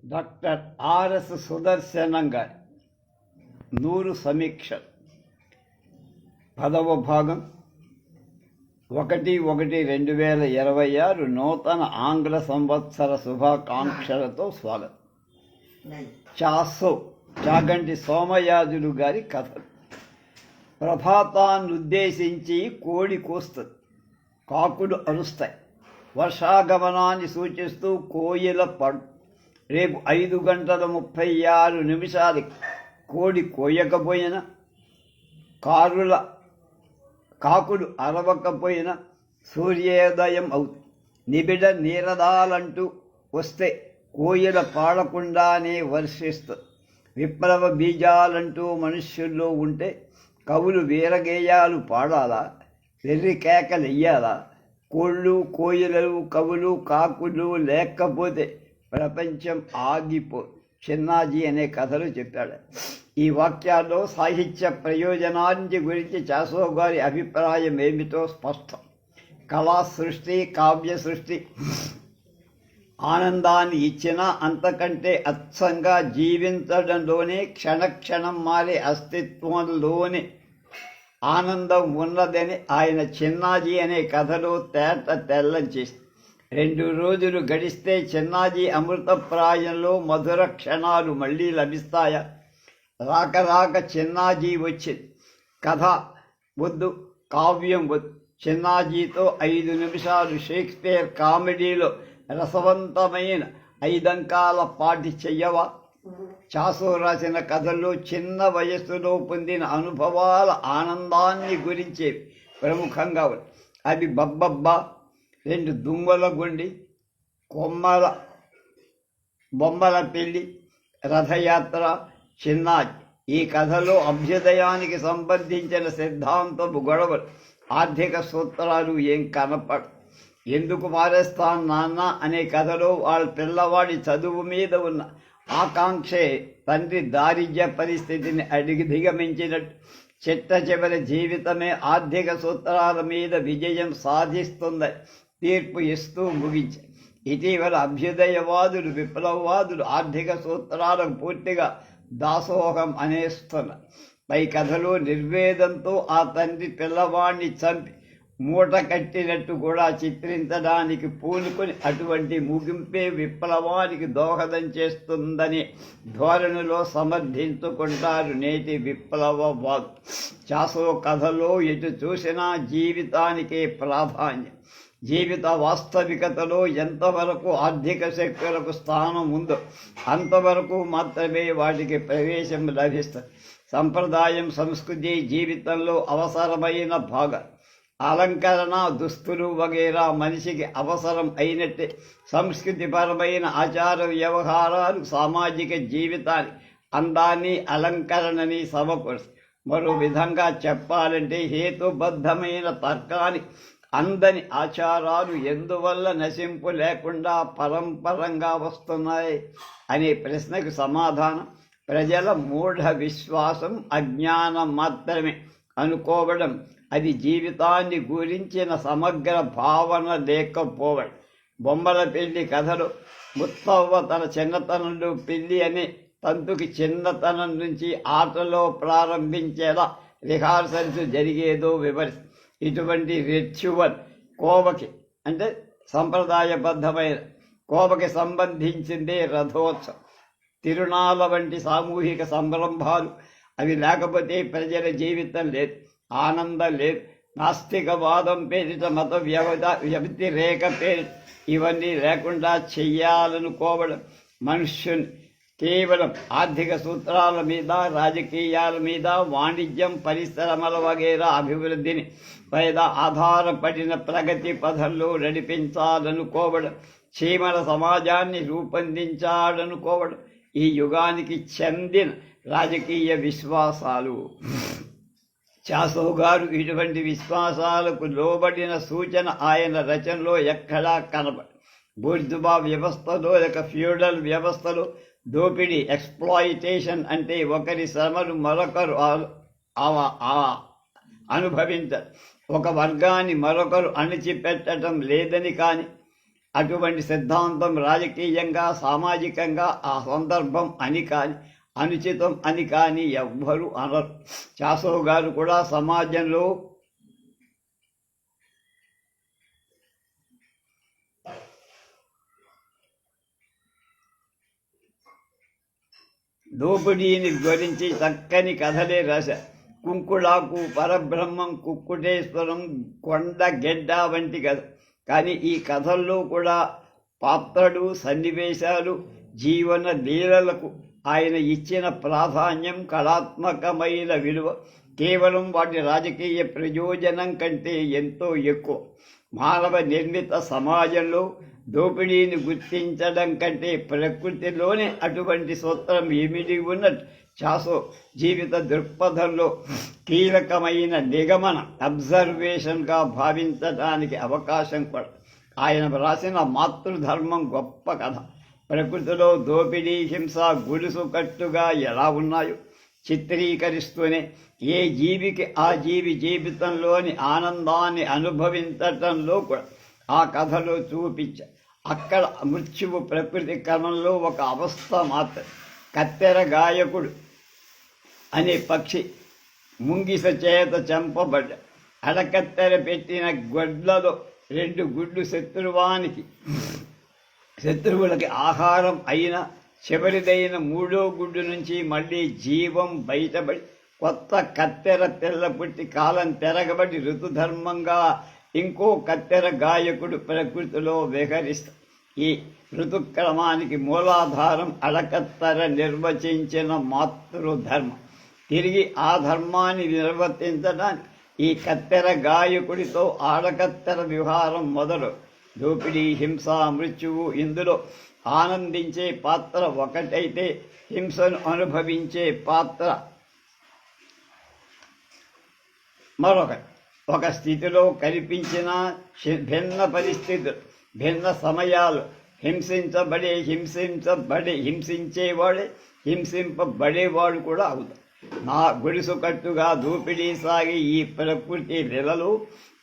Doctor RS Sudarshanam గారి 100 సమీక్ష 10వ భాగం 1/1/2026 నూతన ఆంగ్ల సంవత్సర శుభాకాంక్షలతో స్వాగతం. చాగంటి సోమయాజులు గారి కథలు. ప్రభాతాన్నుద్దేశించి కోడి కూస్తుంది, కాకులు అరుస్తాయి. వర్షాగమనాన్ని సూచిస్తూ కోయిల పడు. రేపు 5:36 కోడి కోయకపోయినా, కాకులు అరవకపోయినా సూర్యోదయం అవుతుంది. నిబిడ నీరదాలంటూ వస్తే కోయిల పాడకుండానే వర్షిస్తుంది. విప్లవ బీజాలంటూ మనుష్యుల్లో ఉంటే కవులు వీరగేయాలు పాడాలా, వెర్రి కేకలెయ్యాలా? కోళ్ళు, కోయిలలు, కవులు, కాకులు లేకపోతే ప్రపంచం ఆగిపో. చిన్నాజీ అనే కథలు చెప్పాడు. ఈ వాక్యాల్లో సాహిత్య ప్రయోజనాన్ని గురించి చాసో గారి అభిప్రాయం ఏమిటో స్పష్టం. కళా సృష్టి, కావ్య సృష్టి ఆనందాన్ని ఇచ్చినా అంతకంటే అచ్చంగా జీవించడంలోనే, క్షణక్షణం మారే అస్తిత్వంలోనే ఆనందం ఉన్నదని ఆయన చిన్నాజీ అనే కథలో తెల్లం చేసి 2 రోజులు గడిస్తే చిన్నాజీ అమృతప్రాయంలో మధుర క్షణాలు మళ్ళీ లభిస్తాయా? రాక చిన్నాజీ వచ్చింది. కథ వద్దు, కావ్యం వద్దు. చిన్నాజీతో 5 నిమిషాలు షేక్స్పియర్ కామెడీలో రసవంతమైన 5 అంకాల పాటి చెయ్యవా? చాసో రాసిన కథల్లో చిన్న వయస్సులో పొందిన అనుభవాల ఆనందాన్ని గురించి ప్రముఖంగా ఉంది. అవి బబ్బబ్బా, 2 దుమ్మల గుండి, బొమ్మల పెళ్లి, రథయాత్ర, చిన్నాజీ. ఈ కథలో అభ్యుదయానికి సంబంధించిన సిద్ధాంతపు గొడవలు, ఆర్థిక సూత్రాలు ఏం కనపడ. ఎందుకు మారేస్తాను నాన్న అనే కథలో వాళ్ళ పిల్లవాడి చదువు మీద ఉన్న ఆకాంక్షే తండ్రి దారిద్ర్య పరిస్థితిని దిగమించినట్టు చిట్ట జీవితమే ఆర్థిక సూత్రాల మీద విజయం సాధిస్తుందని తీర్పు ఇస్తూ ముగించారు. ఇటీవల అభ్యుదయవాదులు, విప్లవవాదులు ఆర్థిక సూత్రాలకు పూర్తిగా దాసోహం అనేస్తున్నారు. పై కథలో నిర్వేదంతో ఆ తండ్రి పిల్లవాడిని చంపి మూట కట్టినట్టు కూడా చిత్రించడానికి పూనుకొని అటువంటి ముగింపే విప్లవానికి దోహదం చేస్తుందని ధోరణిలో సమర్థించుకుంటారు నేటి విప్లవవాదు. చాసో కథలో ఎటు చూసినా జీవితానికే ప్రాధాన్యం. జీవిత వాస్తవికతలో ఎంతవరకు ఆర్థిక శక్తులకు స్థానం ఉందో అంతవరకు మాత్రమే వాటికి ప్రవేశం లభిస్తుంది. సంప్రదాయం, సంస్కృతి జీవితంలో అవసరమైన భాగం. అలంకరణ, దుస్తులు వగైరా మనిషికి అవసరం అయినట్టే సంస్కృతిపరమైన ఆచార వ్యవహారాలు సామాజిక జీవితాన్ని అందాన్ని, అలంకరణని సమకూరుస్తాయి. మరో విధంగా చెప్పాలంటే హేతుబద్ధమైన తర్కానికి అందని ఆచారాలు ఎందువల్ల నశింపు లేకుండా పరంపరంగా వస్తున్నాయి అనే ప్రశ్నకు సమాధానం ప్రజల మూఢ విశ్వాసం, అజ్ఞానం మాత్రమే అనుకోవడం. అది జీవితాన్ని గురించిన సమగ్ర భావన లేకపోవడం. బొమ్మల పెళ్లి కథలో ముత్తవ్వ తన చిన్నతనంలో పెళ్లి అనే తంతుకి చిన్నతనం నుంచి ఆటలో ప్రారంభించేలా రిహార్సల్స్ జరిగేదో వివరిస్తుంది. ఇటువంటి రిచువల్ కోవకి అంటే సంప్రదాయబద్ధమైన కోవకి సంబంధించిందే రథోత్సవం, తిరునాళ్ళ వంటి సామూహిక సంరంభాలు. అవి లేకపోతే ప్రజల జీవితం లేదు, ఆనందం లేదు. నాస్తికవాదం పేరిట, మత వ్యతిరేక పేరిట ఇవన్నీ లేకుండా చెయ్యాలనుకోవడం మనుష్యుని కేవలం ఆర్థిక సూత్రాల మీద, రాజకీయాల మీద, వాణిజ్యం, పరిశ్రమల వగైరా అభివృద్ధిని మీద ఆధారపడిన ప్రగతి పథంలో నడిపించాలనుకోవడం, చీమల సమాజాన్ని రూపొందించాలనుకోవడం ఈ యుగానికి చెందిన రాజకీయ విశ్వాసాలు. చాసో గారు ఇటువంటి విశ్వాసాలకు లోబడిన సూచన ఆయన రచనలో ఎక్కడా కనబడి. బూర్జువా వ్యవస్థలో, ఫ్యూడల్ వ్యవస్థలో దోపిడీ, ఎక్స్ప్లాయిటేషన్ అంటే ఒకరి శ్రమను మరొకరు అనుభవించరు, ఒక వర్గాన్ని మరొకరు అణిచిపెట్టడం లేదని, కానీ అటువంటి సిద్ధాంతం రాజకీయంగా సామాజికంగా ఆ సందర్భం అని కానీ అనుచితం అని కానీ ఎవ్వరూ అనరు. చాసో గారు కూడా సమాజంలో దోపిడీని గురించి చక్కని కథలే రాశారు. కుంకుడాకు, పరబ్రహ్మం, కుక్కుటేశ్వరం, కొండ గెడ్డ వంటి కథ. కానీ ఈ కథల్లో కూడా పాత్రలు, సన్నివేశాలు, జీవన లీలలకు ఆయన ఇచ్చిన ప్రాధాన్యం, కళాత్మకమైన విలువ కేవలం వాటి రాజకీయ ప్రయోజనం కంటే ఎంతో ఎక్కువ. మానవ నిర్మిత సమాజంలో దోపిడీని గుర్తించడం కంటే ప్రకృతిలోనే అటువంటి సూత్రం ఏమిటి ఉన్నట్టు చాసో జీవిత దృక్పథంలో కీలకమైన నిగమన అబ్జర్వేషన్గా భావించడానికి అవకాశం కూడా. ఆయన రాసిన మాతృధర్మం గొప్ప కథ. ప్రకృతిలో దోపిడీ, హింస గులుసు కట్టుగా ఎలా ఉన్నాయో చిత్రీకరిస్తూనే ఏ జీవికి ఆ జీవి జీవితంలోని ఆనందాన్ని అనుభవించటంలో కూడా ఆ కథలో చూపించారు. అక్కడ మృత్యువు ప్రకృతి క్రమంలో ఒక అవస్థ మాత్రం. కత్తెర గాయకుడు అనే పక్షి ముంగిస చేత చంపబడ్డ. అడకత్తెర పెట్టిన గొడ్లలో 2 గుడ్లు శత్రువులకి ఆహారం అయిన చివరిదైన 3వ గుడ్డు నుంచి మళ్ళీ జీవం బయటపడి కొత్త కత్తెర తెల్ల పుట్టి కాలం తెరగబడి ఋతుధర్మంగా ఇంకో కత్తెర గాయకుడు ప్రకృతిలో విహరిస్తాడు. ఈ ఋతుక్రమానికి మూలాధారం అడకత్తెర నిర్వచించిన మాతృధర్మం. తిరిగి ఆ ధర్మాన్ని నిర్వర్తించడానికి ఈ కత్తెర గాయకుడితో ఆడకత్తెర వ్యవహారం మొదలు. దోపిడీ, హింస, మృత్యువు ఇందులో ఆనందించే పాత్ర ఒకటైతే హింసను అనుభవించే పాత్ర మరొకటి. ఒక స్థితిలో కనిపించిన భిన్న పరిస్థితులు, భిన్న సమయాలు హింసించేవాడే హింసింపబడేవాడు కూడా అవుతాడు. నా గొలుసు కట్టుగా దోపిడీ సాగి ఈ ప్రకృతి లీలలు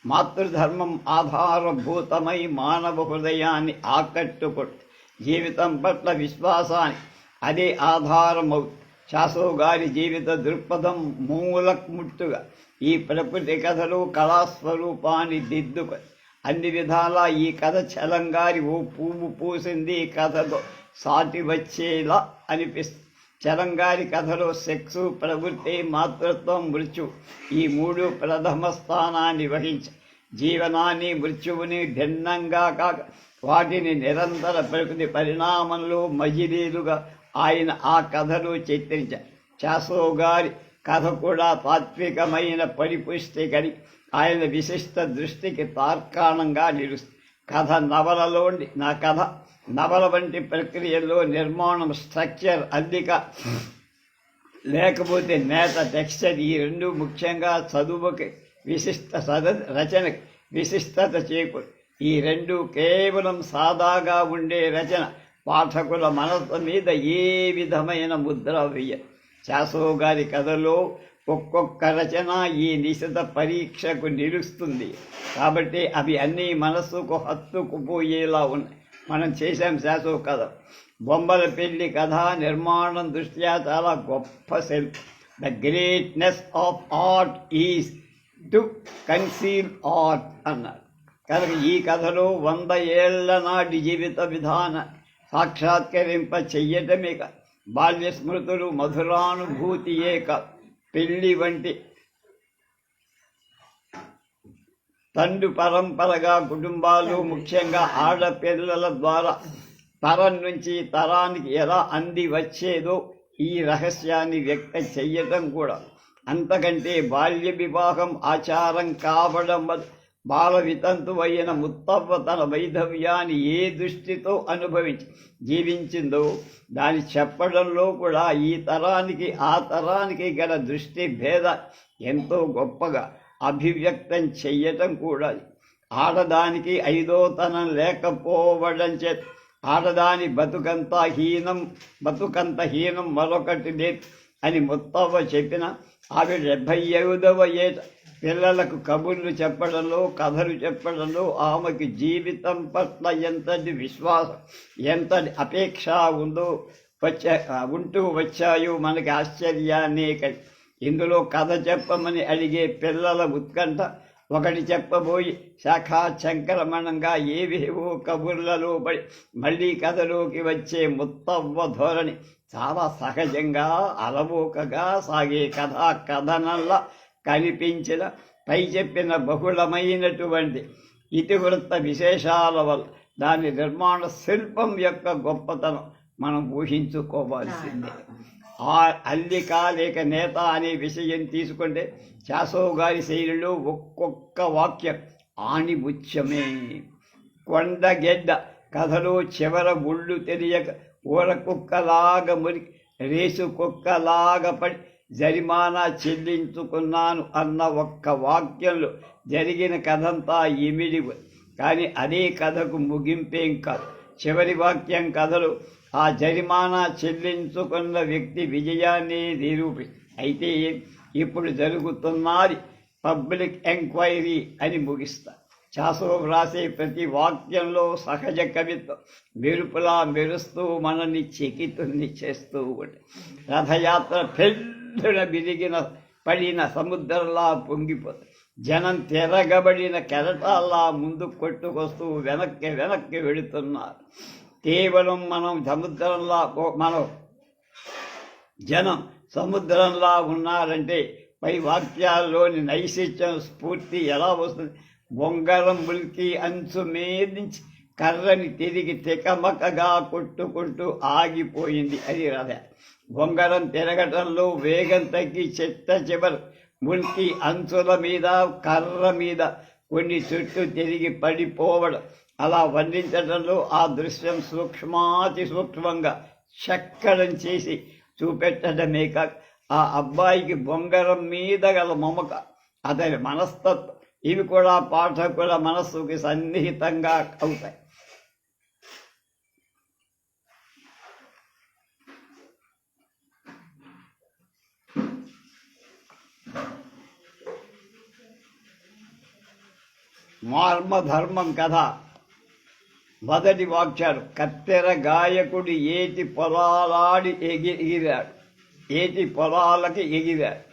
మాతృధర్మం ఆధారభూతమై మానవ హృదయాన్ని ఆకట్టుకొట్టు జీవితం పట్ల విశ్వాసాన్ని అదే ఆధారమవుతుంది. చాసో గారి జీవిత దృక్పథం మూలముట్టుగా ఈ ప్రకృతి కథలు కళాస్వరూపాన్ని దిద్దుకొని అన్ని విధాలా ఈ కథ చలంగారి ఓ పువ్వు పూసింది కథతో సాటి వచ్చేలా అనిపిస్తుంది. చలంగారి కథలో సెక్సు, ప్రవృత్తి, మాతృత్వం, మృత్యు ఈ 3 ప్రథమ స్థానాన్ని వహించి జీవనాన్ని, మృత్యువుని భిన్నంగా కాక వాటిని నిరంతర ప్రకృతి పరిణామంలో మజిలీలుగా ఆయన ఆ కథలో చిత్రించారు. చాసో గారి కథ కూడా తాత్వికమైన పరిపుష్టి కలి ఆయన విశిష్ట దృష్టికి తార్కాణంగా నిలుస్తుంది. నవల వంటి ప్రక్రియలో నిర్మాణం, స్ట్రక్చర్, అల్లిక లేకపోతే నేత, టెక్స్చర్ ఈ 2 ముఖ్యంగా చదువుకి రచనకి విశిష్టత చేకూరు. ఈ 2 కేవలం సాదాగా ఉండే రచన పాఠకుల మనసు మీద ఏ విధమైన ముద్ర వేయదు. చాసో గారి కథలో ఒక్కొక్క రచన ఈ నిశిత పరీక్షకు నిలుస్తుంది. కాబట్టి అవి అన్నీ మనస్సుకు హత్తుకుపోయేలా ఉన్నాయి. మనం చేశాం చాసో కథ. బొమ్మల పెళ్లి కథ నిర్మాణం దృష్ట్యా చాలా గొప్ప శిల్పం. The greatness of art is to conceal art అన్నారు. కనుక ఈ కథలో 100 ఏళ్ల నాటి జీవిత విధాన సాక్షాత్కరింప చెయ్యటమే కాదు, బాల్య స్మృతులు, మధురానుభూతియే కాదు, పెళ్లి వంటి తండ్రి పరంపరగా కుటుంబాలు, ముఖ్యంగా ఆడపిల్లల ద్వారా తరం నుంచి తరానికి ఎలా అంది వచ్చేదో ఈ రహస్యాన్ని వ్యక్తం చెయ్యటం కూడా. అంతకంటే బాల్య వివాహం ఆచారం కావడం బాల వితంతువైన ముత్తవ్వ తన వైధవ్యాన్ని ఏ దృష్టితో అనుభవించి జీవించిందో దాన్ని చెప్పడంలో కూడా ఈ తరానికి ఆ తరానికి గల దృష్టి భేద ఎంతో గొప్పగా అభివ్యక్తం చెయ్యటం కూడా. ఆడదానికి 5వ తనం లేకపోవడం చేత ఆడదాని బతుకంత హీనం మరొకటి లేదు అని ముత్తవ్వ చెప్పిన ఆవిడ 75వ ఏట పిల్లలకు కబుర్లు చెప్పడంలో, కథలు చెప్పడంలో ఆమెకి జీవితం పట్ల ఎంతటి విశ్వాసం, ఎంతటి అపేక్ష ఉంటూ వచ్చాయో మనకి ఆశ్చర్యాన్నే కలిగి. ఇందులో కథ చెప్పమని అడిగే పిల్లల ఉత్కంఠ, ఒకటి చెప్పబోయి శాఖా చంకరమణంగా ఏవేవో కబుర్లలో పడి మళ్ళీ కథలోకి వచ్చే ముత్తవ్వ ధోరణి చాలా సహజంగా అలవోకగా సాగే కథనంలా కనిపించిన పై చెప్పిన బహుళమైనటువంటి ఇతివృత్త విశేషాల వల్ల దాని నిర్మాణ శిల్పం యొక్క గొప్పతనం మనం ఊహించుకోవాల్సిందే. ఆ అల్లిక లేక నేత అనే విషయం తీసుకుంటే చాసో గారి శైలిలో ఒక్కొక్క వాక్యం ఆణిముత్యమే. కొండగెడ్డ కథలో చివర ఒళ్ళు తెలియక ఊర కుక్కలాగా మురికి రేసు కుక్కలాగా పడి జరిమానా చెల్లించుకున్నాను అన్న ఒక్క వాక్యంలో జరిగిన కథంతా ఇమిడి. కానీ అదే కథకు ముగింపేం కాదు. చివరి వాక్యం కథలో ఆ జరిమానా చెల్లించుకున్న వ్యక్తి విజయాన్ని అయితే ఇప్పుడు జరుగుతున్నది పబ్లిక్ ఎంక్వైరీ అని ముగిస్తా. చాసో వ్రాసే ప్రతి వాక్యంలో సహజ కవిత్వం మెరుపులా మెరుస్తూ మనల్ని చకితుల్ని చేస్తూ ఉంటుంది. రథయాత్ర పెళ్ళున పడిన సముద్రంలా పొంగిపోతుంది. జనం తిరగబడిన కెరటాల్లా ముందు కొట్టుకొస్తూ వెనక్కి వెళుతున్నారు. కేవలం జనం సముద్రంలా ఉన్నారంటే పై వాక్యాల్లోని నైశిత్యం స్ఫూర్తి ఎలా వస్తుంది? బొంగరం ముల్కి అంచు మీదించి కర్రని తిరిగి తికమకగా కొట్టుకుంటూ ఆగిపోయింది అది రథ. బొంగరం తిరగటంలో వేగం తగ్గి చివరి ముల్కి అంచుల మీద కర్ర మీద కొన్ని చుట్టూ తిరిగి పడిపోవడం, అలా వర్ణించడంలో ఆ దృశ్యం సూక్ష్మాతి సూక్ష్మంగా చక్కడం చేసి చూపెట్టడమే కాక ఆ అబ్బాయికి బొంగరం మీద గల మమక, అతని మనస్తత్వం ఇవి కూడా పాఠకుల మనస్సుకి సన్నిహితంగా అవుతాయి. మార్మధర్మం కథ మొదటి వాక్యాలు. కత్తెర గాయకుడు ఏటి పొలాలకి ఎగిరాడు.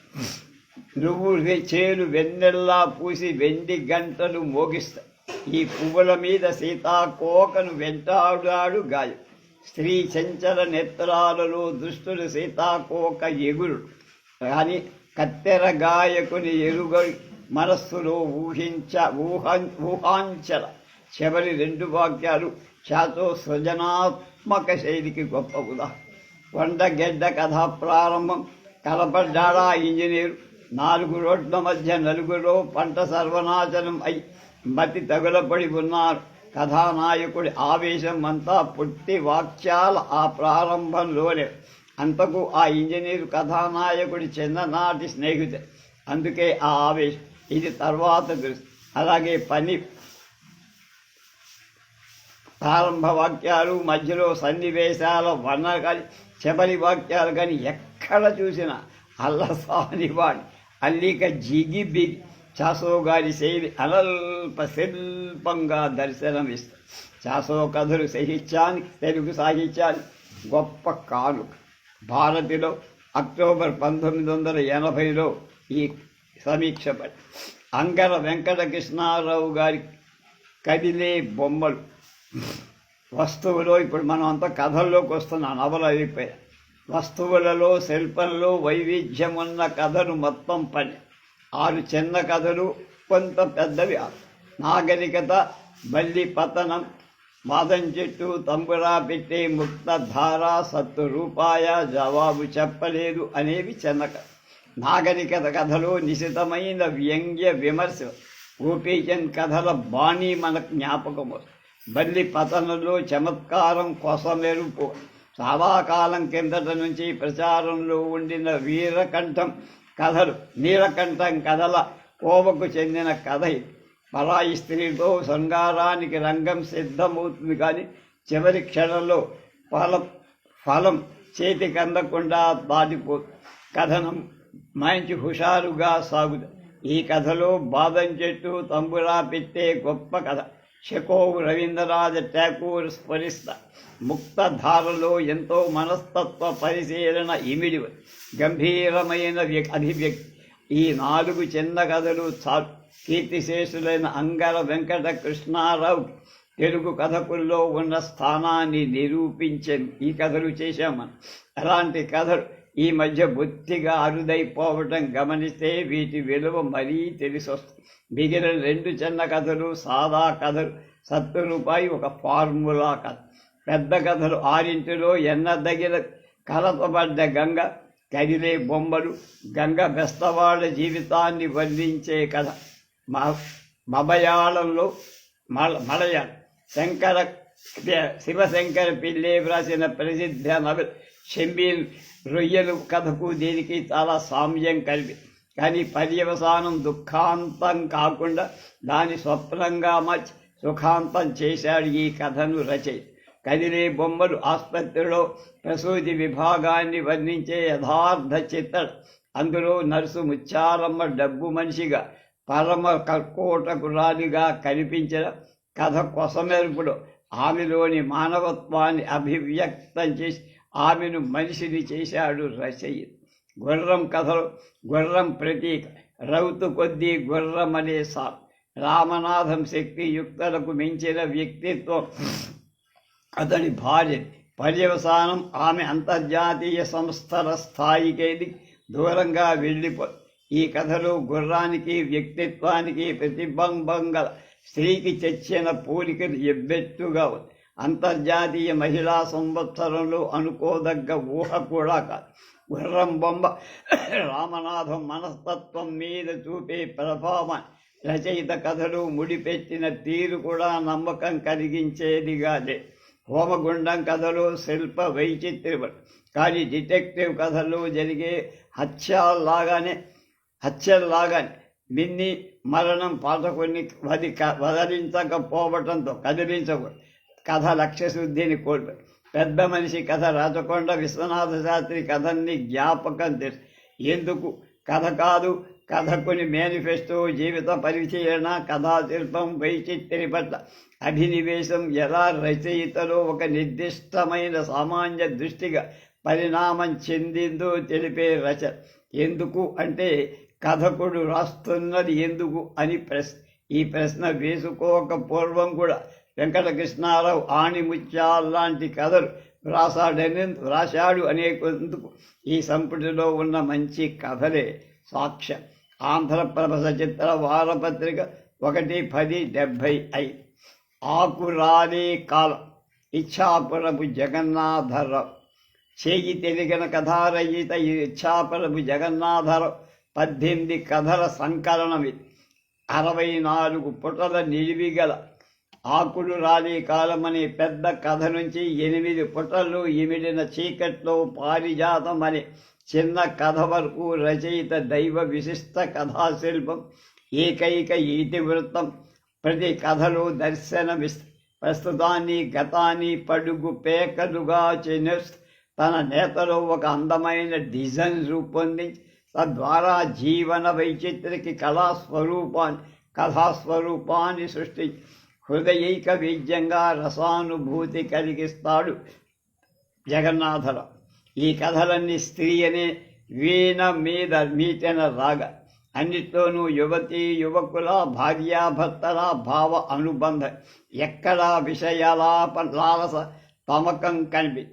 నువ్వు చేలు వెన్నెల్లా పూసి వెండి గంటలు మోగిస్తాయి. ఈ పువ్వుల మీద సీతాకోకను వెంటాడాడు గాయం. స్త్రీ చంచల నేత్రాలలో దుష్టులు సీతాకోక ఎగురు. కానీ కత్తెర గాయకుని ఎరుగడి మనస్సులో ఊహాంచల. చివరి రెండు వాక్యాలు చాతో సృజనాత్మక శైలికి గొప్ప ఉదాహరణ. కొండగెడ్డ కథా ప్రారంభం. కలపడ్డాడా ఇంజనీరు. 4 రోడ్ల మధ్య నలుగులో పంట సర్వనాశనం అయి మతి తగులపడి ఉన్నారు. కథానాయకుడి ఆవేశం అంతా పుట్టి వాక్యాల ఆ ప్రారంభంలోనే. అంతకు ఆ ఇంజనీరు కథానాయకుడి చిన్ననాటి స్నేహితుడు, అందుకే ఆ ఆవేశం. ఇది తర్వాత దృష్టి. అలాగే పని ప్రారంభ వాక్యాలు, మధ్యలో సన్నివేశాల వర్ణ కానీ చివరి వాక్యాలు కానీ ఎక్కడ చూసినా అల్లసానివాడి అల్లిక జిగిబిగి. చాసో గారి శైలి అనల్ప శిల్పంగా దర్శనమిస్తుంది. చాసో కథలు సాహిత్యానికి, తెలుగు సాహిత్యానికి గొప్ప కానుక. భారతిలో అక్టోబర్ 1980లో ఈ సమీక్ష పడి అంగర వెంకటకృష్ణారావు గారి కదిలే బొమ్మలు వస్తువులో. ఇప్పుడు మనం అంతా కథల్లోకి వస్తున్నాం, నవలు అయిపోయాయి. వస్తువులలో శిల్పంలో వైవిధ్యం ఉన్న కథలు మొత్తం పని. 6 చిన్న కథలు, కొంత పెద్దవి. నాగరికత, బల్లి పతనం, మాదం చెట్టు, తంబురా పెట్టే, ముక్తధార, 70 రూపాయ, జవాబు చెప్పలేదు అనేవి చిన్న కథ. నాగరికత కథలో నిశితమైన వ్యంగ్య విమర్శ, గోపీచంద్ కథల బాణీ మనకు జ్ఞాపకం వస్తుంది. బల్లి పతనంలో చమత్కారం కొసమెరుపు. చాలా కాలం కిందట నుంచి ప్రచారంలో ఉండిన నీలకంఠం కథల కోవకు చెందిన కథ ఇది. పరాయి స్త్రీతో శృంగారానికి రంగం సిద్ధమవుతుంది, కానీ చివరి క్షణంలో ఫలం చేతికి అందకుండా దాటిపోతుంది. కథనం మంచి హుషారుగా సాగుతుంది. ఈ కథలో బాదం చెట్టు తంబురా పెట్టే గొప్ప కథ. షెకోవ్ రవీంద్రనాథ్ ఠాకూర్ స్మరిస్త ముక్తధారలో ఎంతో మనస్తత్వ పరిశీలన ఇమిడి గంభీరమైన అభివ్యక్తి. ఈ 4 చిన్న కథలు చాలు కీర్తిశేషులైన అంగర వెంకట కృష్ణారావు తెలుగు కథకుల్లో ఉన్న స్థానాన్ని నిరూపించే ఈ కథలు చేశాం మనం. అలాంటి కథలు ఈ మధ్య బొత్తిగా అరుదైపోవటం గమనిస్తే వీటి విలువ మరీ తెలిసొస్తుంది. మిగిలిన 2 చిన్న కథలు సాదా కథలు. ₹70 ఒక ఫార్ములా కథ. పెద్ద కథలు 6 ఎన్నదగిన కలతబడ్డ గంగ, కదిలే బొమ్మలు, గంగ బెస్తవాళ్ల జీవితాన్ని వర్ణించే కథ. మలయాళం శివశంకర పిల్లే వ్రాసిన ప్రసిద్ధ నవల షెంబీల్ రొయ్యలు కథకు దీనికి చాలా సామ్యం కలిపి, కానీ పర్యవసానం దుఃఖాంతం కాకుండా దాని స్వప్నంగా మార్చి సుఖాంతం చేశాడు ఈ కథను రచయి. కదిలే బొమ్మలు ఆసుపత్రిలో ప్రసూతి విభాగాన్ని వర్ణించే యథార్థ చిత్రం. అందులో నర్సు ముత్యాలమ్మ డబ్బు మనిషిగా పరమ కర్కోటకురాలిగా కనిపించిన కథ కొసమెరుపులో ఆమెలోని మానవత్వాన్ని అభివ్యక్తం చేసి ఆమెను మనిషిని చేశాడు రచయిత. గుర్రం కథలో గుర్రం ప్రతీక, రౌతు కొద్దీ గుర్రం అనే సార్. రామనాథం శక్తియుక్తలకు మించిన వ్యక్తిత్వం అతని భార్య. పర్యవసానం ఆమె అంతర్జాతీయ సంస్థల స్థాయికేది దూరంగా వెళ్ళిపో. ఈ కథలో గుర్రానికి వ్యక్తిత్వానికి ప్రతిబింబంగా స్త్రీకి తెచ్చిన పోలికలు ఎబ్బెట్టుగా ఉంది. అంతర్జాతీయ మహిళా సంవత్సరంలో అనుకోదగ్గ ఊహ కూడా కాదు. గుర్రం బొమ్మ రామనాథం మనస్తత్వం మీద చూపే ప్రభావాన్ని రచయిత కథలు ముడిపెట్టిన తీరు కూడా నమ్మకం కలిగించేదిగానే. హోమగుండం కథలో శిల్ప వైచిత్ర్యం, కానీ డిటెక్టివ్ కథల్లో జరిగే హత్యల్లాగానే మిన్ని మరణం పాఠకుని వదిలించకపోవటంతో కదిలించకూడదు. కథ లక్ష్యశుద్ధిని కోల్పోయి. పెద్ద మనిషి కథ రాచకొండ విశ్వనాథ శాస్త్రి కథని జ్ఞాపకం తెలుసు. ఎందుకు కథ కాదు, కథకుని మేనిఫెస్టో, జీవిత పరిశీలన, కథాశిల్పం, వైచిత్రి పట్ల అభినివేశం ఎలా రచయితలో ఒక నిర్దిష్టమైన సామాన్య దృష్టిగా పరిణామం చెందిందో తెలిపే రచన. ఎందుకు అంటే కథకుడు రాస్తున్నది ఎందుకు అని ఈ ప్రశ్న వేసుకోక పూర్వం కూడా వెంకటకృష్ణారావు ఆణిముత్యాల్లాంటి కథలు రాశాడు అనేందుకు ఈ సంపుటిలో ఉన్న మంచి కథలే సాక్ష్యం. ఆంధ్రప్రభ సచిత్ర వారపత్రిక 1/10/75. ఆకురాలే కాలం, ఇచ్ఛాపురపు జగన్నాథరావు. చేయి తెలిగిన కథారచయిత ఇచ్ఛాపురపు జగన్నాథరావు 18 కథల సంకలనం ఇది. 64 పుటల నిడివిగల ఆకులు రాలే కాలం అనే పెద్ద కథ నుంచి 8 పుటలు ఇమిడిన చీకట్లో పారిజాతం అనే చిన్న కథ వరకు రచయిత దైవ విశిష్ట కథాశిల్పం, ఏకైక ఇతివృత్తం. ప్రతి కథలో ప్రస్తుతాన్ని గతాన్ని పడుగు పేకలుగా చేస్తూ తన నేతలో ఒక అందమైన డిజైన్ రూపొందించి తద్వారా జీవన వైచిత్రికి కథాస్వరూపాన్ని సృష్టించి హృదయైక వేద్యంగా రసానుభూతి కలిగిస్తాడు జగన్నాథరావు. ఈ కథలన్నీ స్త్రీ అనే వీణ మీద మీటెన రాగ. అన్నిట్లోనూ యువతీ యువకుల భార్యాభర్తల భావ అనుబంధం. ఎక్కడా విషయాలాపలాలస తమకం కనిపి.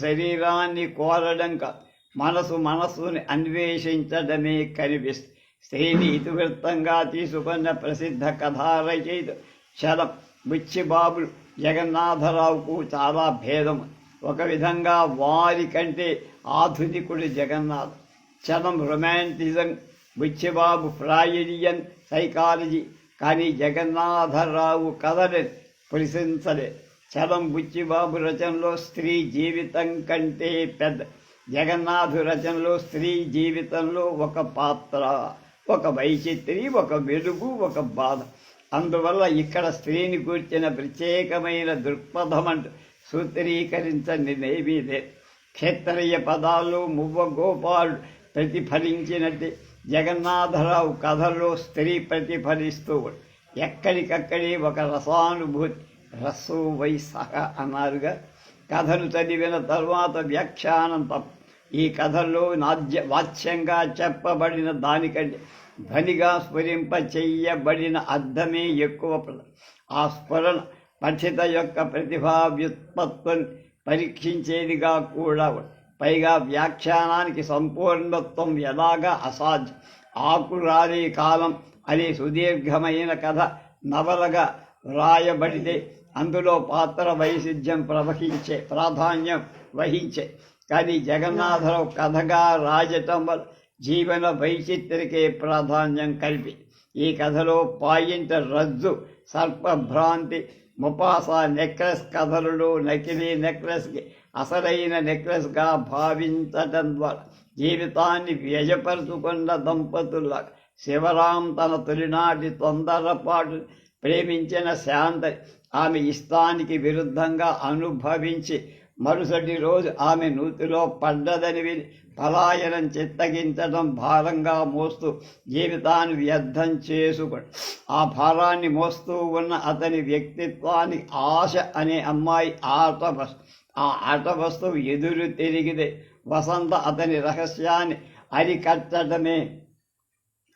శరీరాన్ని కోరడం కాదు, మనసుని అన్వేషించడమే కనిపిస్తుంది. స్త్రీని ఇతివృత్తంగా తీసుకున్న ప్రసిద్ధ కథా రచయిత చలం బుచ్చిబాబులు జగన్నాథరావుకు చాలా భేదం. ఒక విధంగా వారి కంటే ఆధునికుడు Jagannath. Chalam romanticism, Buchibabu Freudian psychology. కానీ జగన్నాథరావు కథని ప్రశంసలే. చలం బుచ్చిబాబు రచనలో స్త్రీ జీవితం కంటే పెద్ద. జగన్నాథు రచనలో స్త్రీ జీవితంలో ఒక పాత్ర, ఒక వైచిత్రి, ఒక వెలుగు, ఒక బాధ. అందువల్ల ఇక్కడ స్త్రీని కూర్చిన ప్రత్యేకమైన దృక్పథం అంటూ సూత్రీకరించనిదేమీ లేదు. క్షేత్రయ్య పదాలు మువ్వ గోపాలు ప్రతిఫలించినట్టే జగన్నాథరావు కథల్లో స్త్రీ ప్రతిఫలిస్తూ ఎక్కడికక్కడి ఒక రసానుభూతి రస్సు వై సహ అన్నారుగా. కథను చదివిన తరువాత వ్యాఖ్యానం తప్ప. ఈ కథల్లో వాచ్యంగా చెప్పబడిన దానికంటే ధ్వనిగా స్ఫురింప చెయ్యబడిన అర్థమే ఎక్కువ ఆ స్ఫురణ పఠిత యొక్క ప్రతిభా వ్యుత్పత్తుని పరీక్షించేదిగా కూడా. పైగా వ్యాఖ్యానానికి సంపూర్ణత్వం ఎలాగా అసాధ్యం. ఆకురాలే కాలం అనే సుదీర్ఘమైన కథ నవలగా వ్రాయబడితే అందులో పాత్ర వైశిధ్యం ప్రాధాన్యం వహించే. కానీ జగన్నాథరావు కథగా రాజటం వల్ల జీవన వైచిత్రికే ప్రాధాన్యం కల్పి. ఈ కథలో పాయింట్ రజ్జు, సర్పభ్రాంతి, ముపాసా నెక్లెస్ కథలలో నకిలీ నెక్లెస్కి అసలైన నెక్లెస్గా భావించటం ద్వారా జీవితాన్ని వ్యయపరుచుకున్న దంపతుల శివరాం తన తొలినాటి తొందరపాటు ప్రేమించిన శాంతి ఆమె ఇష్టానికి విరుద్ధంగా అనుభవించి మరుసటి రోజు ఆమె నూతిలో పడ్డదని విని పలాయనం చిత్తగించడం భారంగా మోస్తూ జీవితాన్ని వ్యర్థం చేసుకుని ఆ భారాన్ని మోస్తూ ఉన్న అతని వ్యక్తిత్వానికి ఆశ అనే అమ్మాయి ఆ ఆట వస్తువు ఎదురు తిరిగితే వసంత అతని రహస్యాన్ని అరికట్టడమే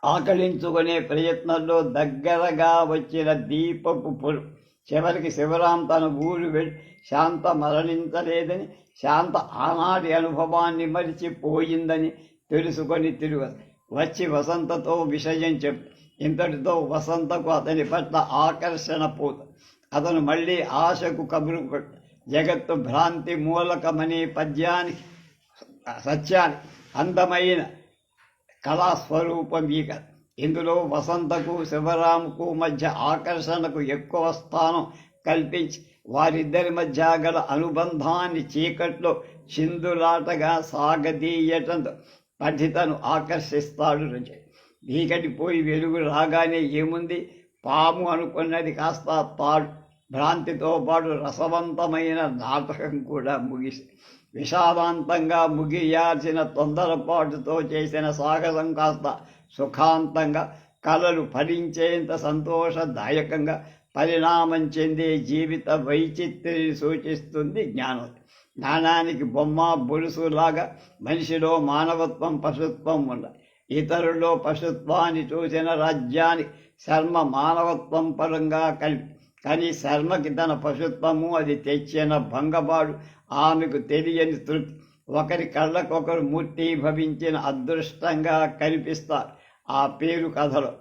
ఆకలించుకునే ప్రయత్నంలో దగ్గరగా వచ్చిన దీపపు పొరు. చివరికి శివరాం తన ఊరు వెళ్ళి శాంత మరణించలేదని, శాంత ఆనాటి అనుభవాన్ని మరిచిపోయిందని తెలుసుకొని తిరుగు వచ్చి వసంతతో విషయం చెప్పు. ఇంతటితో వసంతకు అతని పట్ల ఆకర్షణ పోత. అతను మళ్ళీ ఆశకు కబురు కొట్టు. జగత్తు భ్రాంతి మూలకమనే పద్యానికి సత్యానికి అందమైన కళాస్వరూపం ఈ కథ. ఇందులో వసంతకు శివరాముకు మధ్య ఆకర్షణకు ఎక్కువ స్థానం కల్పించి వారిద్దరి మధ్య గల అనుబంధాన్ని చీకట్లో చిందులాటగా సాగదీయటంతో పఠితను ఆకర్షిస్తాడు రచయిత. చీకటిపోయి వెలుగు రాగానే ఏముంది, పాము అనుకున్నది కాస్త తాడు. భ్రాంతితో పాటు రసవంతమైన నాటకం కూడా ముగిసి విషాదాంతంగా ముగియాల్సిన తొందరపాటుతో చేసిన సాగసం కాస్త సుఖాంతంగా కలలు ఫలించేంత సంతోషదాయకంగా పరిణామం చెందే జీవిత వైచిత్రిని సూచిస్తుంది జ్ఞానం. జ్ఞానానికి బొమ్మ బొలుసులాగా మనిషిలో మానవత్వం పశుత్వం ఉండాలి. ఇతరుల్లో పశుత్వాన్ని చూసిన రాజ్యానికి శర్మ మానవత్వం పరంగా కలిపి. కానీ శర్మకి తన పశుత్వము అది తెచ్చిన భంగపాడు ఆమెకు తెలియని తృప్తి. ఒకరి కళ్ళకొకరు మూర్తీభవించిన అదృష్టంగా కనిపిస్తారు. ఆ పేరు కథలో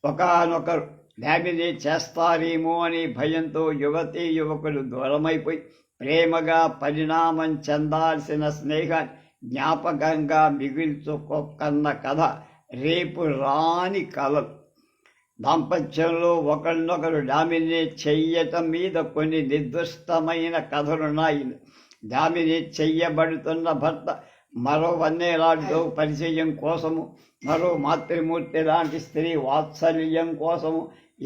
ఒకనొకరు డామినేట్ చేస్తారేమో అని భయంతో యువతీ యువకులు దూరమైపోయి ప్రేమగా పరిణామం చెందాల్సిన స్నేహాన్ని జ్ఞాపకంగా మిగుల్చుకోకన్న కథ రేపు రాని కలలు. దాంపత్యంలో ఒకరినొకరు డామినేట్ చెయ్యటం మీద కొన్ని నిర్దిష్టమైన కథలున్నాయి. డామినేట్ చెయ్యబడుతున్న భర్త మరో వన్నేలాంటితో పరిచయం కోసము, మరో మాతృమూర్తి లాంటి స్త్రీ వాత్సల్యం కోసము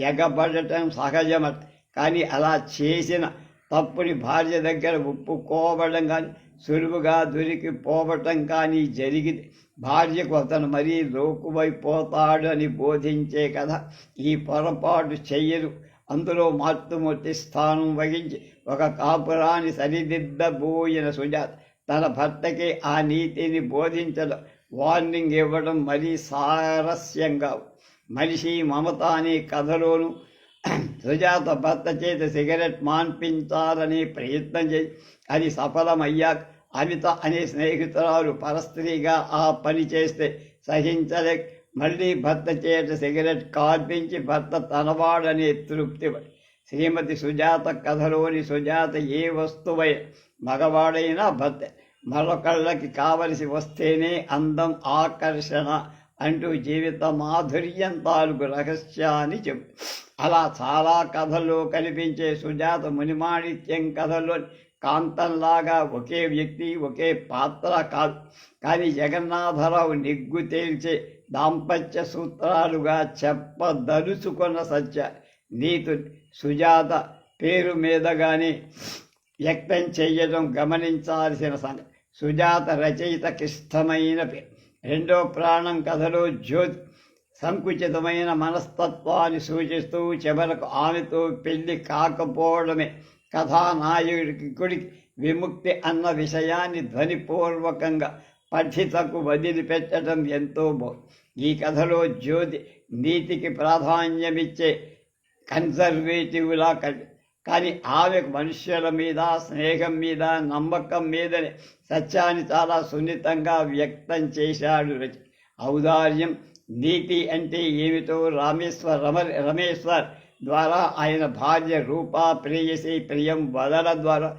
ఎగబడటం సహజమట. కానీ అలా చేసిన తప్పుని భార్య దగ్గర ఒప్పుకోవడం కానీ, సులువుగా దొరికిపోవటం కానీ జరిగింది. భార్యకు అతను మరీ లోకువైపోతాడని బోధించే కథ ఈ పొరపాటు చెయ్యరు. అందులో మాతృమూర్తి స్థానం వహించి ఒక కాపురాన్ని సరిదిద్దబోయిన సుజాత తన భర్తకి ఆ నీతిని బోధించడం, వార్నింగ్ ఇవ్వడం మరీ సారస్యంగా. మనిషి మమత అనే కథలోను సుజాత భర్త చేత సిగరెట్ మాన్పించాలనే ప్రయత్నం చేసి అది సఫలమయ్యాక అమిత అనే స్నేహితురాలు పరస్త్రీగా ఆ పని చేస్తే సహించలేక మళ్ళీ భర్త చేత సిగరెట్ కార్పించి భర్త తనవాడనే తృప్తి. శ్రీమతి సుజాత కథలోని సుజాత ఏ వస్తువై మగవాడైనా భర్త మరొకళ్ళకి కావలసి వస్తేనే అందం, ఆకర్షణ అంటూ జీవిత మాధుర్యం తాలూకు రహస్యాన్ని చెప్పు. అలా చాలా కథల్లో కనిపించే సుజాత మునిమాణిక్యం కథలో కాంతంలాగా ఒకే వ్యక్తి, ఒకే పాత్ర కాదు. కానీ జగన్నాథరావు నిగ్గు తేల్చే దాంపత్య సూత్రాలుగా చెప్పదలుచుకున్న సత్య నీతు సుజాత పేరు మీదగానే వ్యక్తం చెయ్యడం గమనించాల్సిన సంగతి. సుజాత రచయితకిష్టమైన పేరు. రెండో ప్రాణం కథలో జ్యోతి సంకుచితమైన మనస్తత్వాన్ని సూచిస్తూ చివరకు ఆమెతో పెళ్లి కాకపోవడమే కథానాయకుడికి విముక్తి అన్న విషయాన్ని ధ్వనిపూర్వకంగా పఠితకు వదిలిపెట్టడం ఎంతో ఈ కథలో జ్యోతి నీతికి ప్రాధాన్యమిచ్చే కన్సర్వేటివ్లా కానీ ఆమెకు మనుష్యుల మీద స్నేహం మీద నమ్మకం మీదనే సత్యాన్ని చాలా సున్నితంగా వ్యక్తం చేశాడు. ఔదార్యం నీతి అంటే ఏమిటో రమేశ్వర్ ద్వారా ఆయన భార్య రూపా ప్రేయసి ప్రియం వదల ద్వారా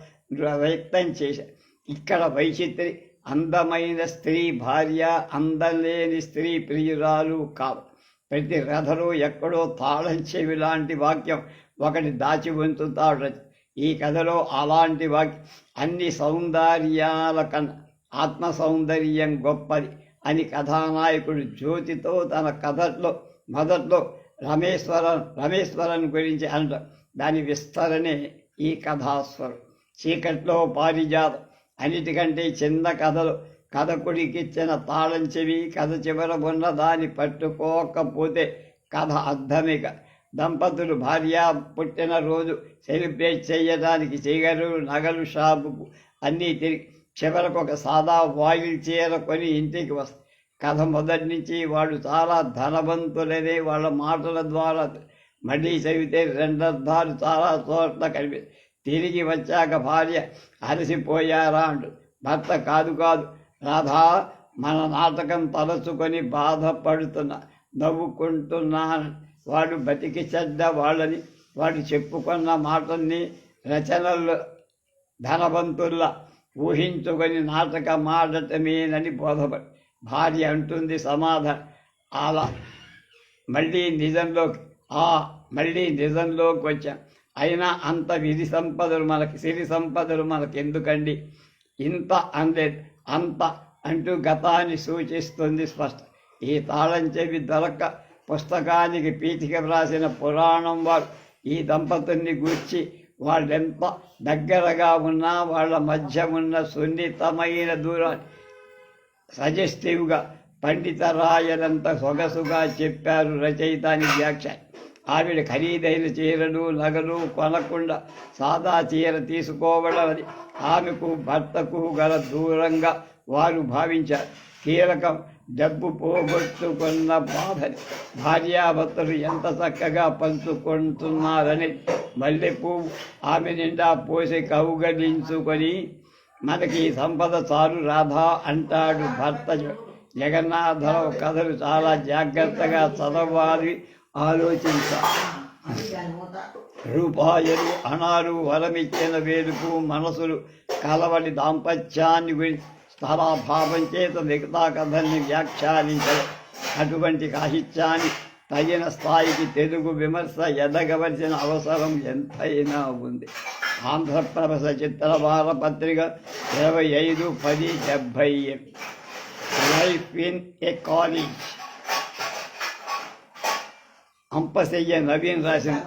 వ్యక్తం చేశారు. ఇక్కడ వైచిత్రి అందమైన స్త్రీ భార్య, అందం లేని స్త్రీ ప్రియురాలు కావు. ప్రతి కథలో ఎక్కడో తాళం చెవి లాంటి వాక్యం ఒకటి దాచి ఉంచుతాడు. ఈ కథలో అలాంటి వాక్యం అన్ని సౌందర్యాల కన్నా ఆత్మ సౌందర్యం గొప్పది అని కథానాయకుడు జ్యోతితో తన కథలో మొదట్లో రమేశ్వరన్ గురించి అంటారు. దాని విస్తరణే ఈ కథాస్వరం. చీకట్లో పారిజాతం అన్నిటికంటే చిన్న కథలు కథకుడికిచ్చిన తాళం చెవి, కథ చివర ఉన్న దాన్ని పట్టుకోకపోతే కథ అర్థమిక. దంపతులు భార్య పుట్టినరోజు సెలబ్రేట్ చేయడానికి చీగలు నగలు షాపుకు అన్నీ తిరిగి చివరకు ఒక సాదా వాయిల్ చీర కొని ఇంటికి వస్తాయి. కథ మొదటి నుంచి వాడు చాలా ధనవంతులనే వాళ్ళ మాటల ద్వారా మళ్ళీ చదివితే రెండర్థాలు చాలా చోట్ల కనిపిస్తాయి. తిరిగి వచ్చాక భార్య అలసిపోయారా అంటూ భర్త కాదు రాధా మన నాటకం తలచుకొని నవ్వుకుంటున్నాను. వాడు బతికి చెడ్డ వాళ్ళని వాడు చెప్పుకున్న మాటల్ని రచనలు ధనవంతుల్లా ఊహించుకొని నాటకం ఆడటమేనని బోధపడి భార్య అంటుంది సమాధానం. అలా మళ్ళీ నిజంలోకి వచ్చాం. అయినా అంత సిరి సంపదలు మనకి ఎందుకండి? ఇంత అందేది అంత అంటూ గతాన్ని సూచిస్తుంది స్పష్టం. ఈ తాళం చెవి దొరక్క పుస్తకానికి పీఠిక వ్రాసిన పురాణం వారు ఈ దంపతుల్ని గూర్చి వాళ్ళెంత దగ్గరగా ఉన్నా వాళ్ళ మధ్య ఉన్న సున్నితమైన దూరాన్ని సజెస్టివ్గా పండితరాయలంత సొగసుగా చెప్పారు రచయితాని వ్యాఖ్య. ఆవిడ ఖరీదైన చీరలు నగలు కొనకుండా సాదా చీర తీసుకోవడం అని ఆమెకు భర్తకు గల దూరంగా వారు భావించారు. కీలకం డబ్బు పోగొట్టుకున్న బాధని భార్యాభర్తలు ఎంత చక్కగా పంచుకుంటున్నారని మల్లెపువ్వు ఆమె నిండా పోసి కౌగలించుకొని మనకి సంపద చాలు రాధా అంటాడు భర్త. జగన్నాథరావు కథలు చాలా జాగ్రత్తగా చదవాలి, ఆలోచించాలి. రూపాయలు అణాలు వరమిచ్చిన వేలుకు మనసులు కలవని దాంపత్యాన్ని గురించి స్థలాభావం చేత మిగతా కథల్ని వ్యాఖ్యానించడం. అటువంటి సాహిత్యాన్ని తగిన స్థాయికి తెలుగు విమర్శ ఎదగవలసిన అవసరం ఎంతైనా ఉంది. ఆంధ్రప్రభ చిత్రవార పత్రిక 25/10/70 life in a college. Ampashayya Naveen రాసిన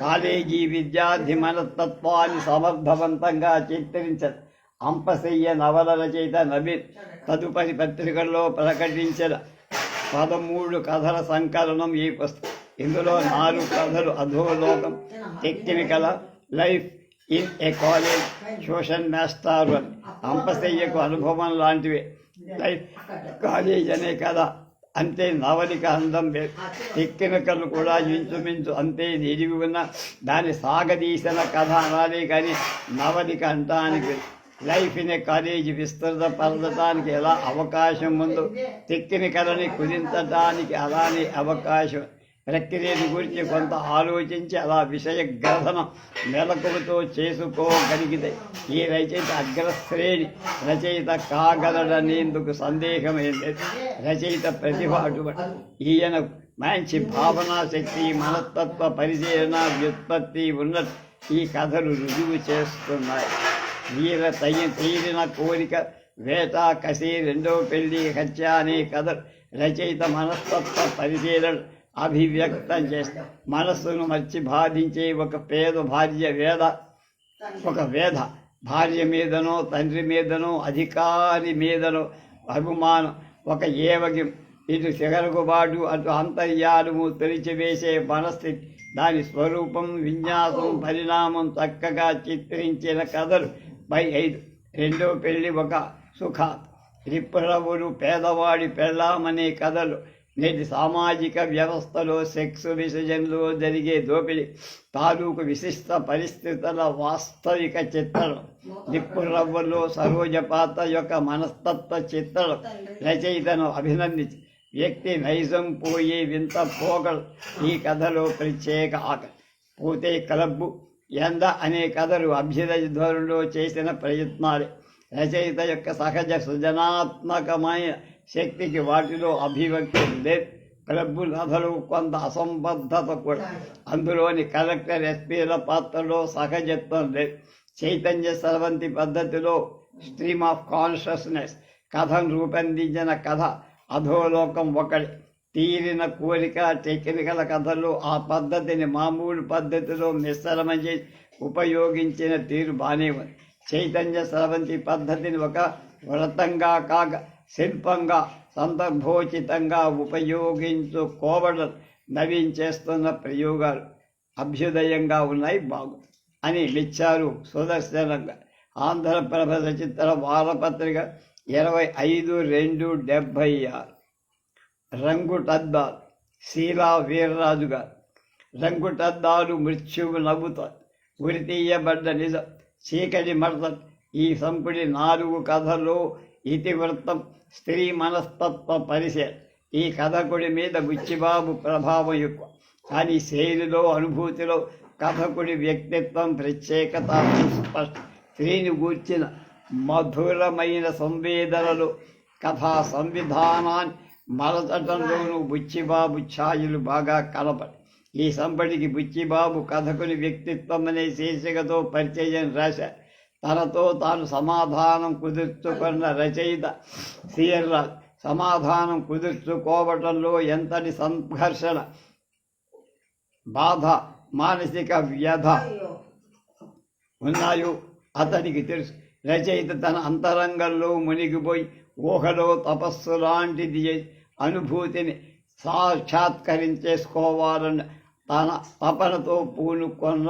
కాలేజీ విద్యార్థి మనస్తత్వాన్ని సమర్థవంతంగా చిత్రించారు. అంపశయ్య నవల రచయిత నవీన్ తదుపరి పత్రికల్లో ప్రకటించిన 13 కథల సంకలనం ఈ పుస్తకం. ఇందులో 4 కథలు అధోలోకం, technical, life in a college, tuition master అని. అంపశయ్యకు అనుభవం లాంటివే. లైఫ్ కాలేజ్ అనే కథ అంతే నవలిక అందం లేదు. టెక్నికల్ కూడా ఇంచుమించు అంతే నిడివి ఉన్న దాని సాగదీసిన కథ అనాలి కానీ నవలిక అంటానికి. లైఫ్ ఇన్ ఏ కాలేజీ విస్తృతపరచడానికి ఎలా అవకాశం ఉందో టెక్నికల్ని కుదించడానికి అలానే అవకాశం. ప్రక్రియని గురించి కొంత ఆలోచించి అలా విషయ గ్రహణం మెలకువతో చేసుకోగలిగితే ఈ రచయిత అగ్రశ్రేణి రచయిత కాగలడనేందుకు సందేహమైంది. రచయిత ప్రతిభ అటువంటి. ఈయన మంచి భావనా శక్తి, మనస్తత్వ పరిశీలన, వ్యుత్పత్తి ఉన్నట్టు ఈ కథలు రుజువు చేస్తున్నాయి. తీరిన కోరిక, వేట, కసి, రెండో పెళ్లి, హత్య అనే కథలు రచయిత మనస్తత్వ పరిశీలన అభివ్యక్తం చేస్తారు. మనస్సును మర్చి బాధించే ఒక భార్య మీదనో తండ్రి మీదనో అధికారి మీదనో అభిమానం ఒక ఏవగి, ఇటు సిగరుగుబాటు అటు అంతర్యాలము తొలిచివేసే మనస్థితి, దాని స్వరూపం, విన్యాసం, పరిణామం చక్కగా చిత్రించిన కథలు. 5 రెండో పెళ్లి ఒక సుఖాత్, రిప్పురవులు, పేదవాడి పెళ్ళామనే కథలు. నేటి సామాజిక వ్యవస్థలో సెక్స్ విసర్జనలో జరిగే దోపిడీ తాలూకు విశిష్ట పరిస్థితుల వాస్తవిక చిత్రం. నిప్పురవ్వలో సరోజ పాత్ర యొక్క మనస్తత్వ చిత్రం. రచయితను అభినందించి వ్యక్తి నైజం పోయే వింత పోగలు ఈ కథలో ప్రత్యేక ఆకలి. పోతే క్లబ్బు, ఎంద అనే కథలు అభ్యుదయ ధోరణిలో చేసిన ప్రయత్నాలే. రచయిత యొక్క సహజ సృజనాత్మకమైన శక్తికి వాటిలో అభివ్యక్తి లేదు. క్లబ్బు కథలు కొంత అసంబద్ధత కూడా. అందులోని కలెక్టర్, ఎస్పీల పాత్రలో సహజత్వం లేదు. చైతన్య స్రవంతి పద్ధతిలో స్ట్రీమ్ ఆఫ్ కాన్షియస్నెస్ కథను రూపొందించిన కథ అధోలోకం ఒకటి. తీరిన కోరిక టెక్నికల్ కథలు ఆ పద్ధతిని మామూలు పద్ధతిలో మిశ్రమం చేసి ఉపయోగించిన తీరు బాగానే ఉంది. చైతన్య స్రవంతి పద్ధతిని ఒక వ్రతంగా కాక శిల్పంగా సందర్భోచితంగా ఉపయోగించుకోవడం నవీంచేస్తున్న ప్రయోగాలు అభ్యుదయంగా ఉన్నాయి, బాగు అని మెచ్చారు సుదర్శనంగా. ఆంధ్రప్రభ చిత్ర వారపత్రిక 25/2/76. రంగుటద్దాలు, శీలా వీర్రాజు గారు. రంగుటద్దాలు మృత్యువు నవ్వుతారు, ఉరితీయబడ్డ నిజం, చీకటి మడతలు. ఈ సంపుటి 4 కథలు ఇతివృత్తం, స్త్రీ మనస్తత్వ పరిశీలన. ఈ కథకుడి మీద బుచ్చిబాబు ప్రభావం ఎక్కువ, కానీ శైలిలో, అనుభూతిలో కథకుడి వ్యక్తిత్వం ప్రత్యేకత స్పష్టం. స్త్రీని గూర్చిన మధురమైన సంవేదనలు కథా సంవిధానాన్ని మలచటంలోనూ బుచ్చిబాబు ఛాయలు బాగా కలపడి. ఈ సంపటికి బుచ్చిబాబు కథకుని వ్యక్తిత్వం అనే శీర్షికతో పరిచయం రాశారు. తనతో తాను సమాధానం కుదుర్చుకున్న రచయిత సిఆర్రాజ్ సమాధానం కుదుర్చుకోవటంలో ఎంతటి సంఘర్షణ, బాధ, మానసిక వ్యధ ఉన్నాయో అతనికి తెలుసు. రచయిత తన అంతరంగంలో మునిగిపోయి ఊహలో తపస్సు లాంటిది అనుభూతిని సాక్షాత్కరించేసుకోవాలన్న తన తపనతో పూనుకొన్న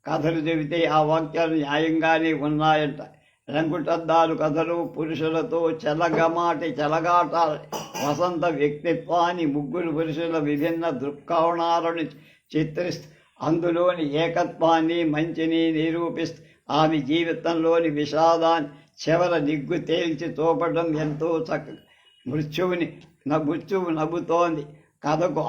కథలు చెబితే ఆ వాక్యాలు న్యాయంగానే ఉన్నాయంట. రంగుటద్దాలు కథలు పురుషులతో చెలగాటాల వసంత వ్యక్తిత్వాన్ని, ముగ్గురు పురుషుల విభిన్న దృక్కోణాలను చిత్రిస్తూ అందులోని ఏకత్వాన్ని, మంచిని నిరూపిస్తూ ఆమె జీవితంలోని విషాదాన్ని చివర నిగ్గు తేల్చి చూపడం ఎంతో చక్కగా. మృత్యువు నవ్వుతోంది. కథకు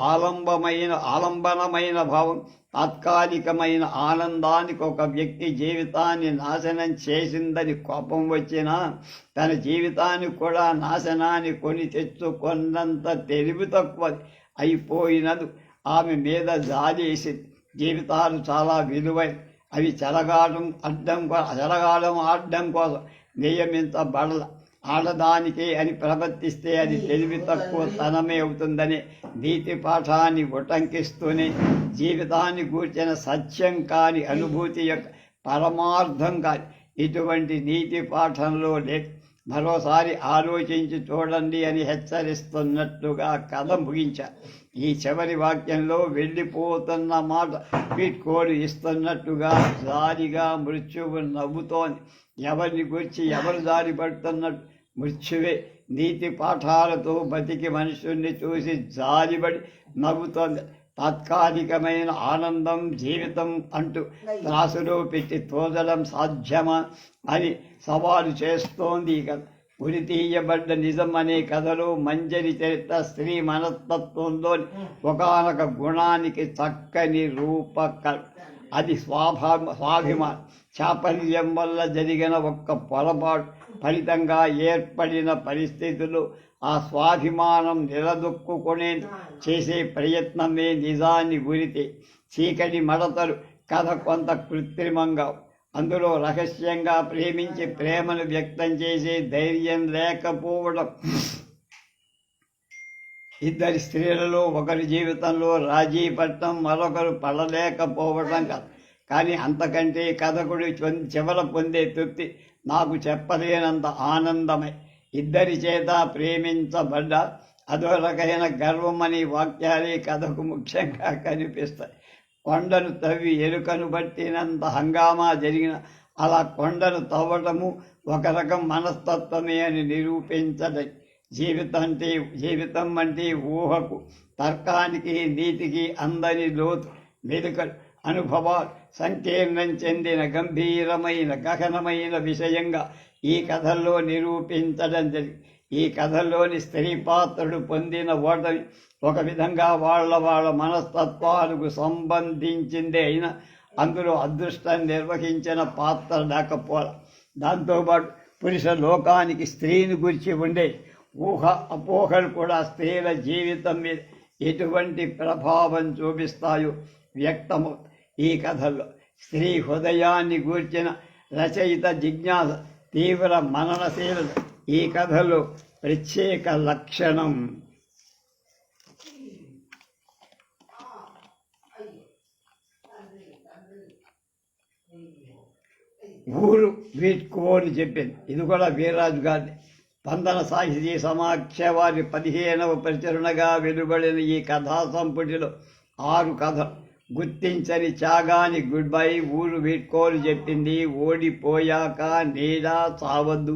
ఆలంబనమైన భావం, తాత్కాలికమైన ఆనందానికి ఒక వ్యక్తి జీవితాన్ని నాశనం చేసిందని కోపం వచ్చినా తన జీవితాన్ని కూడా నాశనాన్ని కొని తెచ్చుకున్నంత తెలివి తక్కువ అయిపోయినదు ఆమె మీద జాలేసింది. జీవితాలు చాలా విలువైన, అవి చెలగాటం ఆడడం కోసం నియమించబడల. ఆడదానికే అని ప్రవర్తిస్తే అది తెలివి తక్కువ తనమే అవుతుందనే నీతి పాఠాన్ని ఉటంకిస్తూనే జీవితాన్ని గూర్చిన సత్యం కాని అనుభూతి యొక్క పరమార్థం కాని ఇటువంటి నీతి పాఠంలో లేదు. మరోసారి ఆలోచించి చూడండి అని హెచ్చరిస్తున్నట్టుగా కథ ముగించారు. ఈ చివరి వాక్యంలో వెళ్ళిపోతున్న మాట వీడ్కోలు ఇస్తున్నట్టుగా జాలిగా మృత్యువు నవ్వుతోంది. ఎవరిని గురించి ఎవరు జారి పడుతున్నట్టు మృత్యువే నీతి పాఠాలతో బతికి మనుషుల్ని చూసి జాలిపడి నవ్వుతోంది. తాత్కాలికమైన ఆనందం జీవితం అంటూ త్రాసులో పెట్టి తోదడం సాధ్యమా అని సవాలు చేస్తోంది ఈ కథ. ఉరితీయబడ్డ నిజం అనే కథలో మంజరి చరిత్ర స్త్రీ మనస్తత్వంలోని ఒకానొక గుణానికి చక్కని రూపకల్పన. అది స్వాభిమానం. చాపల్యం వల్ల జరిగిన ఒక్క పొరపాటు ఫలితంగా ఏర్పడిన పరిస్థితులు ఆ స్వాభిమానం నిలదొక్కునే చేసే ప్రయత్నమే నిజాన్ని గురితే. చీకటి మడతలు కథ కొంత కృత్రిమంగా, అందులో రహస్యంగా ప్రేమించి ప్రేమను వ్యక్తం చేసే ధైర్యం లేకపోవడం, ఇద్దరి స్త్రీలలో ఒకరి జీవితంలో రాజీ పడటం, మరొకరు పడలేకపోవడం కాదు. కానీ అంతకంటే కథకుడి చివర పొందే తృప్తి నాకు చెప్పలేనంత ఆనందమై. ఇద్దరి చేత ప్రేమించబడ్డ అదొరకైన గర్వం అనే వాక్యాలే కథకు ముఖ్యంగా కనిపిస్తాయి. కొండను తవ్వి ఎరుకను బట్టినంత హంగామా జరిగిన అలా కొండను తవ్వటము ఒక రకం మనస్తత్వమే అని నిరూపించడం. జీవితం అంటే ఊహకు, తర్కానికి, నీతికి అందని లోతు మెరుకలు, అనుభవాలు సంకీర్ణం చెందిన గంభీరమైన గహనమైన విషయంగా ఈ కథల్లో నిరూపించడం జరిగింది. ఈ కథల్లోని స్త్రీ పాత్రలు పొందిన ఓటమి ఒక విధంగా వాళ్ళ మనస్తత్వాలకు సంబంధించిందే అయినా అందులో అదృష్టం నిర్వహించిన పాత్ర లేకపోవడం. దాంతోపాటు పురుష లోకానికి స్త్రీని గురించి ఉండే ఊహ అపోహలు కూడా స్త్రీల జీవితం మీద ఎటువంటి ప్రభావం చూపిస్తాయో వ్యక్తము. ఈ కథల్లో స్త్రీ హృదయాన్ని గూర్చిన రచయిత జిజ్ఞాస, తీవ్ర మననశీలత ఈ కథలో ప్రత్యేక లక్షణం. ఊరు వీడ్కో అని చెప్పింది. ఇది కూడా వీర్రాజు గారి స్పందన సాహితీ సమాఖ్య వారి 15వ ప్రచురణగా వెలువడిన ఈ కథా సంపుటిలో 6 కథలు. గుర్తించని త్యాగాని గుడ్ బై, ఊరు వీడ్కోలు చెప్పింది, ఓడిపోయాక, నీడ, చావద్దు,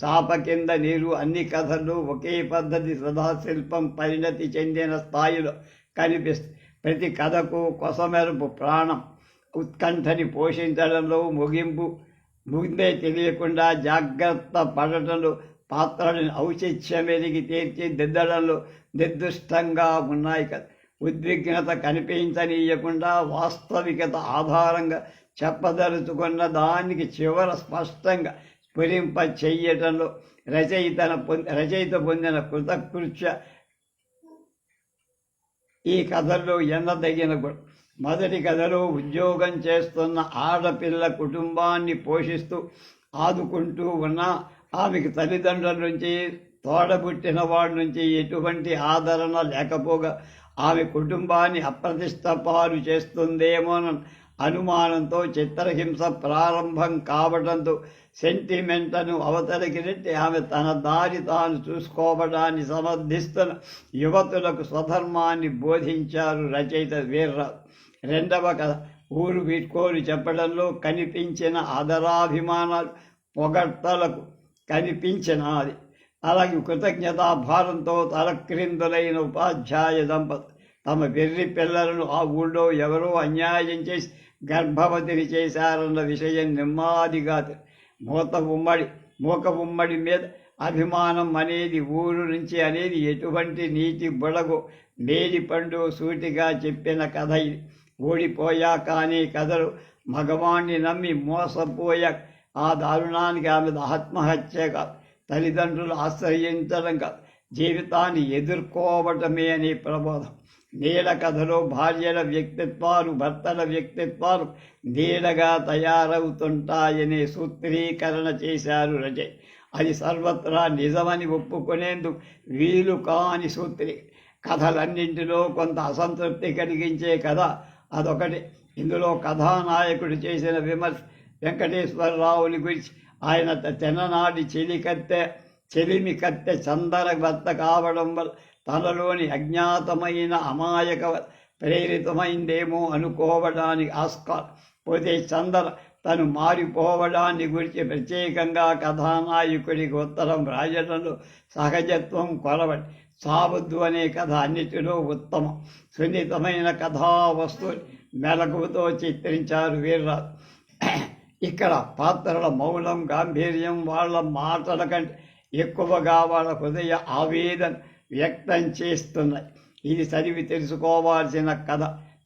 చాప కింద నీరు అన్ని కథలు ఒకే పద్ధతి సదాశిల్పం పరిణతి చెందిన స్థాయిలో కనిపిస్తుంది. ప్రతి కథకు కొసమెరుపు ప్రాణం, ఉత్కంఠని పోషించడంలో ముందే తెలియకుండా జాగ్రత్త పడటంలో, పాత్రలను ఔచిత్యమెరిగి తీర్చిదిద్దడంలో నిర్దిష్టంగా ఉన్నాయి కదా. ఉద్విగ్నత కనిపించనీయకుండా వాస్తవికత ఆధారంగా చెప్పదలుచుకున్న దానికి చివర స్పష్టంగా స్ఫురింప చెయ్యటంలో రచయిత పొందిన కృతకృత్య ఈ కథల్లో ఎన్నదగిన గుణం. మొదటి కథలో ఉద్యోగం చేస్తున్న ఆడపిల్ల కుటుంబాన్ని పోషిస్తూ ఆదుకుంటూ ఉన్న ఆమెకు తల్లిదండ్రుల నుంచి, తోడబుట్టిన వాడి నుంచి ఎటువంటి ఆదరణ లేకపోగా ఆమె కుటుంబాన్ని అప్రతిష్ట పాలు చేస్తుందేమోనన్న అనుమానంతో చిత్రహింస ప్రారంభం కావడంతో సెంటిమెంట్ను అవతలికి నెట్టి ఆమె తన దారి తాను చూసుకోవడాన్ని సమర్థిస్తున్న యువతులకు స్వధర్మాన్ని బోధించారు రచయిత వీర్రాజు. రెండవ కథ ఊరు వీడ్కోలు చెప్పడంలో కనిపించిన ఆదరాభిమానాలు పొగడ్తలకు కనిపించినది. అలాగే కృతజ్ఞతాభారంతో తలక్రిందులైన ఉపాధ్యాయ దంపతులు తమ వెర్రి పిల్లలను ఆ ఊళ్ళో ఎవరో అన్యాయం చేసి గర్భవతిని చేశారన్న విషయం నెమ్మదిగా మూక ఉమ్మడి మీద అభిమానం అనేది ఊరు నుంచి అనేది ఎటువంటి నీటి బుడగో మేడి పండు సూటిగా చెప్పిన కథ ఇది. ఓడిపోయాక అనే కథలు మగవాణ్ణి నమ్మి మోసపోయాక ఆ దారుణానికి ఆమె ఆత్మహత్య కాదు, తల్లిదండ్రులు ఆశ్రయించడం కాదు, జీవితాన్ని ఎదుర్కోవటమే అనే ప్రబోధం. నీడ కథలో భార్యల వ్యక్తిత్వాలు, భర్తల వ్యక్తిత్వాలు నీడగా తయారవుతుంటాయనే సూత్రీకరణ చేశారు రచయి. అది సర్వత్రా నిజమని ఒప్పుకునేందుకు వీలు కాని కథలన్నింటిలో కొంత అసంతృప్తి కలిగించే కథ అదొకటి. ఇందులో కథానాయకుడు చేసిన విమర్శ వెంకటేశ్వరరావుని గురించి ఆయన చిన్ననాటి చెలిమి కత్తె చందర భర్త కావడం వల్ల తనలోని అజ్ఞాతమైన అమాయక ప్రేరితమైందేమో అనుకోవడానికి ఆస్కారం. పోతే చందర తను మారిపోవడాన్ని గురించి ప్రత్యేకంగా కథానాయకుడికి ఉత్తరం రాయడంలో సహజత్వం కొలవడి. సావద్దు అనే కథ అన్నిటిలో ఉత్తమం. సున్నితమైన కథా వస్తువుని మెలకువతో చిత్రించారు వీర్రాజు. ఇక్కడ పాత్రల మౌనం, గాంభీర్యం వాళ్ళ మాటల కంటే ఎక్కువగా వాళ్ళ హృదయ ఆవేదన వ్యక్తం చేస్తున్నాయి. ఇది చదివి తెలుసుకోవాల్సిన కథ.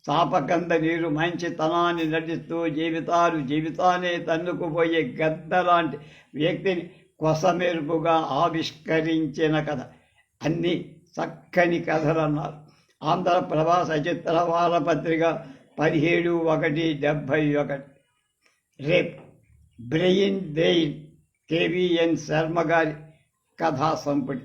చాపకంద నీరు మంచితనాన్ని నటిస్తూ జీవితాన్ని తన్నుకుపోయే గద్ద లాంటి వ్యక్తిని కొసమెరుపుగా ఆవిష్కరించిన కథ. అన్ని చక్కని కథలన్నారు. ఆంధ్రప్రభ సచిత్ర వారపత్రిక 17/1/71. రేపు బ్రెయిన్ కేవీఎన్ శర్మ గారి కథా సంపుటి.